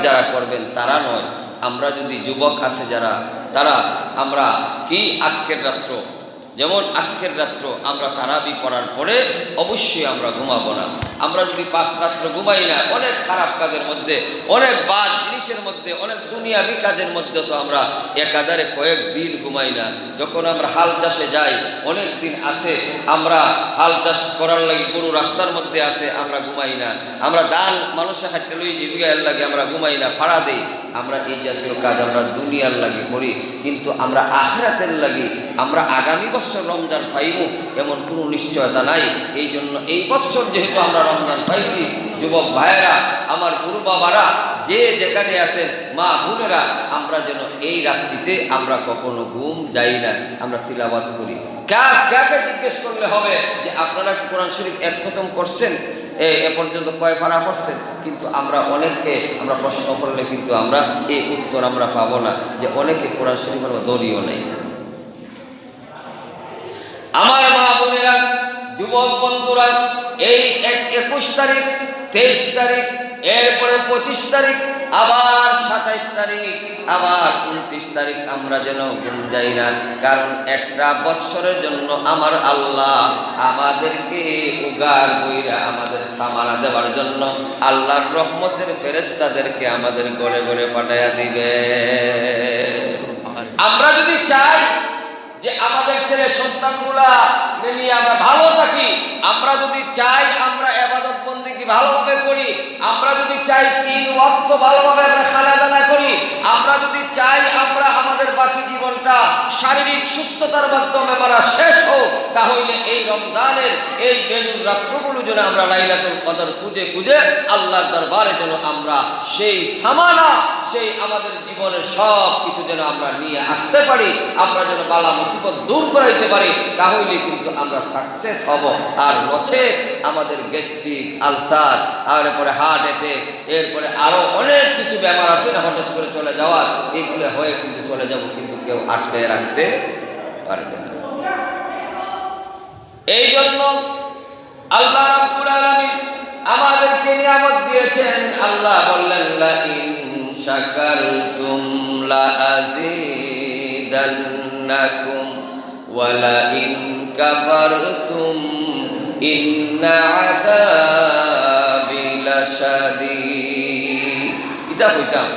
যারা করবেন তারা নয়, আমরা যদি যুবক আছে যারা, তারা আমরা কি আজকের রাত্র, যেমন আজকের রাত্র আমরা তারাবি পড়ার পরে অবশ্যই আমরা ঘুমাবো না। আমরা যদি 5 রাত্র ঘুমাই না, অনেক খারাপ কাজের মধ্যে, অনেক বাদ জিনিসের মধ্যে, অনেক দুনিয়াবি কাজের মধ্যে তো আমরা একাধারে কয়েকদিন ঘুমাই না। যখন আমরা হাল চাষে যাই, অনেক দিন আছে আমরা হাল চাষ করার লাগে, গরু রাস্তার মধ্যে আছে, আমরা ঘুমাই না। আমরা দান মানুষের হাতে লই জীবিকার লাগে আমরা ঘুমাই না, ফাড়া দেই। আমরা এই জাতীয় কাজ আমরা দুনিয়ার লাগে করি, কিন্তু আমরা আখিরাতের লাগি আমরা আগামী বছর রমজান পাইব এমন কোনো নিশ্চয়তা নাই। এই জন্য এই বছর যেহেতু আমরা রমজান পাইছি, যুবক ভাইয়েরা, আমার গুরু বাবারা, যে যেখানে আছেন, মা বোনেরা, আমরা যেন এই রাত্রিতে আমরা কখনো ঘুম যাই না, আমরা তিলাওয়াত করি। কাকে জিজ্ঞেস করলে হবে যে আপনারা কি কোরআন শরীফ এক খতম করছেন, এ পর্যন্ত কয় পারা পড়ছেন? কিন্তু আমরা অনেককে আমরা প্রশ্ন করলে কিন্তু আমরা এই উত্তর আমরা পাবো না, যে অনেকে কোরআন শরীফের দলিও নেই। আমার মা বোনেরা, যুবক বন্ধুরা, এই 21 তারিখ, 23 তারিখ, এরপরে 25 তারিখ, আবার 27 তারিখ, আবার 29 তারিখ আমরা যেন ঘুম যাই না। কারণ একটা বৎসরের জন্য আমার আল্লাহ আমাদেরকে উগার বইরা আমাদের সামানা দেওয়ার জন্য আল্লাহর রহমতের ফেরেশতাদেরকে আমাদের ঘরে ঘরে পাঠাইয়া দিবে। আমরা যদি চাই যে আমাদের ছেলে সন্তানগুলা নিয়ে আমরা ভালো থাকি, আমরা যদি চাই আমরা ইবাদত বন্দেগী ভালোভাবে করি, আমরা যদি চাই 3 ওয়াক্ত ভালোভাবে আমরা খানা দানা করি, আমরা যদি চাই আমরা আমাদের বাকি জীবনটা শারীরিক সুস্থতার মাধ্যমে আমরা শেষ হোক, তাহলে এই রমজানের এই বেজুর রাত্রগুলো যেন আমরা লাইলাতুল কদর খুঁজে খুঁজে আল্লাহর দরবারে যেন আমরা সেই সামানা, সেই আমাদের জীবনের সব কিছু যেন আমরা নিয়ে আসতে পারি, আমরা যেন বালা মুসিবত দূর করাইতে পারি, তাহলে কিন্তু আমরা সাকসেস হব। আর নচে আমাদের গ্যাস্ট্রিক, আলসার, আর এরপরে হার্ট অ্যাটাক, এরপরে আরো অনেক কিছু ব্যাপার আছে না হঠাৎ করে চলে যাওয়ার, এগুলো হয়ে কিন্তু চলে যাব, কিন্তু কেউ আটকে রাখতে পারবে না। এই জন্য আল্লাহ রাব্বুল আলামিন আমাদেরকে নিয়ামত দিয়েছেন। আল্লাহ বললেন, লা ইন শাকারতুম লা আযীদান্নাকুম ওয়া লা ইন কাফারতুম ইন্না আযাবি লাশাদীদ। কিতাব হইতাম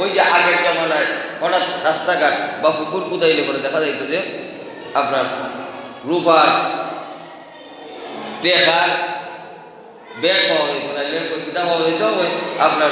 ওই যে আগের জামানায় হঠাৎ রাস্তাঘাট বা পুকুর কুদাইলে পরে দেখা যাইত যে আপনার রূপার টেকার ব্যাগ পাওয়া যেত না, কিতাব পাওয়া যেত, ওই আপনার